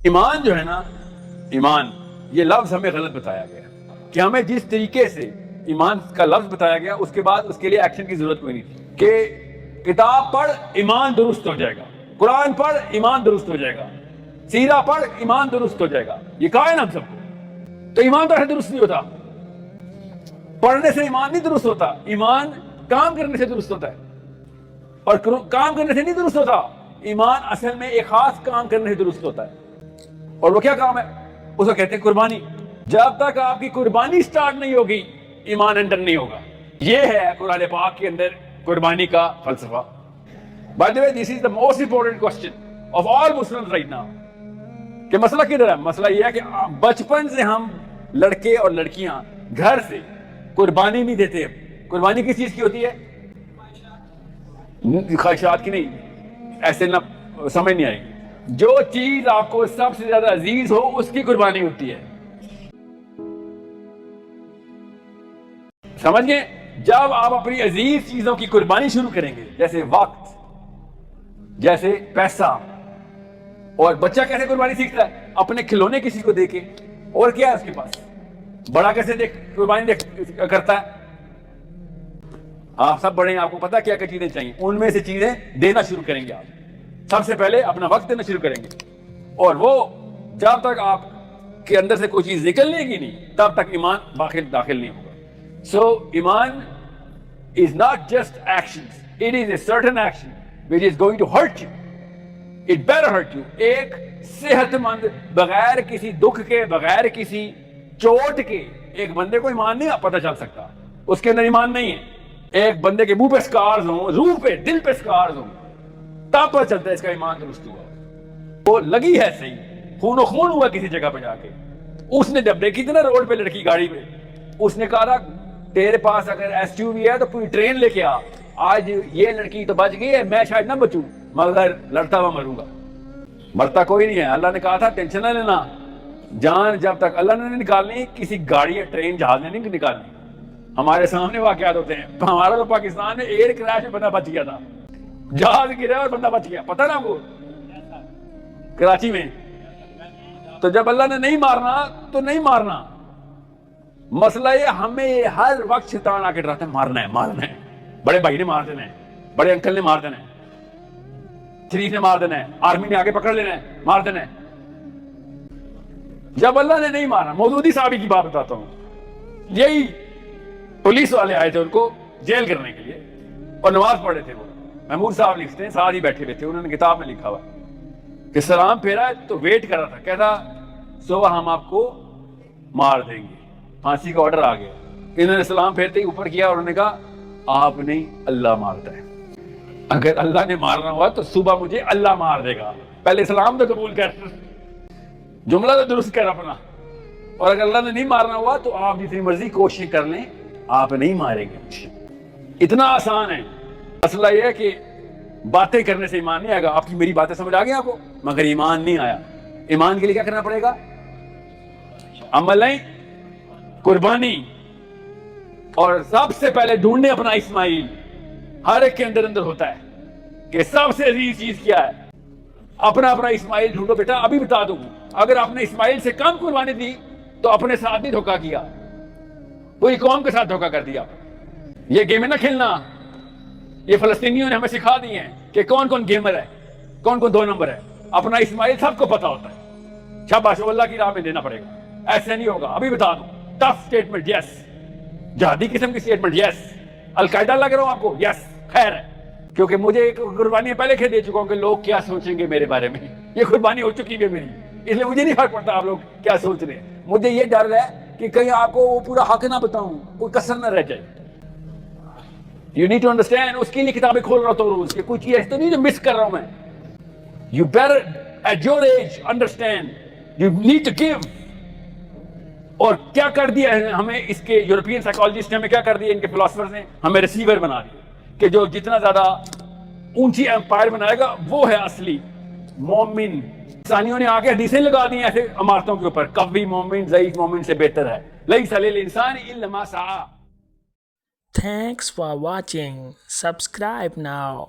ایمان جو ہے نا، ایمان یہ لفظ ہمیں غلط بتایا گیا کہ ہمیں جس طریقے سے ایمان کا لفظ بتایا گیا اس کے بعد اس کے لیے ایکشن کی ضرورت کوئی نہیں تھی کہ کتاب پڑھ ایمان درست ہو جائے گا، قرآن پڑھ ایمان درست ہو جائے گا، سیرہ پڑھ ایمان درست ہو جائے گا. یہ کہا ہے نا ہم سب کو. تو ایمان تو ایسے درست نہیں ہوتا. پڑھنے سے ایمان نہیں درست ہوتا، ایمان کام کرنے سے درست ہوتا ہے. اور کام کرنے سے نہیں درست ہوتا، ایمان اصل میں ایک خاص کام کرنے سے درست ہوتا ہے. اور وہ کیا کام ہے؟ اس کو کہتے ہیں قربانی. جب تک آپ کی قربانی سٹارٹ نہیں ہوگی ایمان انٹر نہیں ہوگا. یہ ہے قرآن پاک کے اندر قربانی کا فلسفہ. By the way, this is the most important question of all Muslims right now. کہ مسئلہ کدھر ہے؟ مسئلہ یہ ہے کہ بچپن سے ہم لڑکے اور لڑکیاں گھر سے قربانی نہیں دیتے. قربانی کس چیز کی ہوتی ہے؟ خواہشات کی نہیں، ایسے نہ سمجھ نہیں آئے گی. جو چیز آپ کو سب سے زیادہ عزیز ہو اس کی قربانی ہوتی ہے. سمجھ گئے؟ جب آپ اپنی عزیز چیزوں کی قربانی شروع کریں گے، جیسے وقت، جیسے پیسہ. اور بچہ کیسے قربانی سیکھتا ہے؟ اپنے کھلونے کسی کو دے کے. اور کیا ہے اس کے پاس؟ بڑا کیسے قربانی کرتا ہے؟ آپ سب بڑے ہیں، آپ کو پتا کیا کیا چیزیں چاہیے، ان میں سے چیزیں دینا شروع کریں گے. آپ سب سے پہلے اپنا وقت دینا شروع کریں گے. اور وہ جب تک آپ کے اندر سے کوئی چیز نکلنے گی نہیں تب تک ایمان داخل نہیں ہوگا. So ایمان is not just actions, it is a certain action which is going to hurt you. It better hurt you. ایک صحت مند، بغیر کسی دکھ کے، بغیر کسی چوٹ کے ایک بندے کو ایمان نہیں پتہ چل سکتا. اس کے اندر ایمان نہیں ہے. ایک بندے کے منہ پہ سکارز ہوں، روح پہ، دل پہ سکارز ہوں، تب پتہ چلتا ہے اس کا ایمان درست ہوا. وہ لگی ہے صحیح، خون و خون ہوا کسی جگہ پہ جا کے. اس نے جب دیکھی تھی نا روڈ پہ لڑکی گاڑی پہ، اس نے کہا تیرے پاس اگر ایس یو وی ہے تو پوری ٹرین لے کے آ. آج یہ لڑکی تو بچ گئی ہے، میں شاید نہ بچوں مگر لڑتا ہوا مروں گا. مرتا کوئی نہیں ہے. اللہ نے کہا تھا ٹینشن نہ لینا، جان جب تک اللہ نے نہیں نکالنی کسی گاڑی یا ٹرین جہاز نے نہیں نکالنی. ہمارے سامنے واقعات ہوتے ہیں. ہمارا تو پاکستان میں ایئر کریش میں بندہ بچ گیا تھا، جہاز گرا اور بندہ بچ گیا. پتہ نا وہ کراچی میں. تو جب اللہ نے نہیں مارنا تو نہیں مارنا. مسئلہ یہ ہمیں ہر وقت شیطان آ کے ڈراتا ہے مارنا ہے مارنا ہے. بڑے بھائی نے مار دینا ہے، بڑے انکل نے مار دینا ہے، شریف نے مار دینا ہے، آرمی نے آگے پکڑ لینا ہے، مار دینا ہے. جب اللہ نے نہیں مارا، مودودی صاحبی کی بات بتاتا ہوں. یہی پولیس والے آئے تھے ان کو جیل کرنے کے لیے اور نماز پڑھ رہے تھے. وہ محمود صاحب لکھتے ہیں، ساتھ ہی بیٹھے ہوئے تھے. انہوں نے کتاب میں لکھا ہوا کہ سلام پھیرا تو ویٹ کر رہا تھا، کہتا صبح ہم آپ کو مار دیں گے، پھانسی کا آرڈر آ گیا. انہوں نے سلام پھیرتے ہی اوپر کیا اور انہوں نے کہا آپ نہیں، اللہ مارتا ہے. اگر اللہ نے مارنا ہوا تو صبح مجھے اللہ مار دے گا. پہلے سلام تو قبول کر، جملہ تو درست کر اپنا. اور اگر اللہ نے نہیں مارنا ہوا تو آپ جتنی مرضی کوشش کر لیں، آپ نہیں ماریں گے. اتنا آسان ہے. مسئلہ یہ ہے کہ باتیں کرنے سے ایمان نہیں آئے گا. آپ کی میری باتیں سمجھ آ گئی آپ کو، مگر ایمان نہیں آیا. ایمان کے لیے کیا کرنا پڑے گا؟ عملیں، قربانی. اور سب سے پہلے ڈھونڈنے اپنا اسماعیل. ہر ایک کے اندر ہوتا ہے کہ سب سے عزیز چیز کیا ہے. اپنا اسماعیل ڈھونڈو بیٹا. ابھی بتا دوں، اگر آپ نے اسماعیل سے کم قربانی دی تو اپنے ساتھ نہیں دھوکہ کیا، پوری قوم کے ساتھ دھوکہ کر دیا. یہ گیم نہ کھیلنا. یہ فلسطینیوں نے ہمیں سکھا دی ہیں کہ کون کون گیمر ہے، کون کون 2 نمبر ہے. اپنا اسماعیل سب کو پتا ہوتا ہے. شاباش، اللہ کی راہ میں دینا پڑے گا. ایسے نہیں ہوگا. ابھی بتا دوں، ٹف سٹیٹمنٹ یس، جہادی قسم کی سٹیٹمنٹ یس، القاعدہ لگ رہا ہوں آپ کو یس، خیر ہے. کیونکہ مجھے ایک قربانی پہلے کہہ دے چکا ہوں کہ لوگ کیا سوچیں گے میرے بارے میں. یہ قربانی ہو چکی ہے میری، اس لیے مجھے نہیں فرق پڑتا آپ لوگ کیا سوچ رہے ہیں. مجھے یہ ڈر ہے کہ کہیں آپ کو وہ پورا حق نہ بتاؤں، کوئی کسر نہ رہ جائے. You need to understand. اس کے لیے کتابیں کھول رہا ہوں روز کہ کوئی چیز ایسی تو نہیں جو مس کر رہا ہوں میں. You better at your age understand, you need to give. اور کیا کر دیا ہے ہمیں اس کے یورپین سائیکالوجسٹ نے، ہمیں کیا کر دیا ان کے فلاسفرز نے؟ ہمیں ریسیور بنا دیا کہ جو جتنا زیادہ اونچی امپائر بنائے گا وہ ہے اصلی مومن. انسانیوں نے آگے حدیثیں لگا دی ہیں ایسے عمارتوں کے اوپر، قوی مومن ضعیف مومن سے بہتر ہے. لیس للانسان الا ما سعى. Thanks for watching. Subscribe now.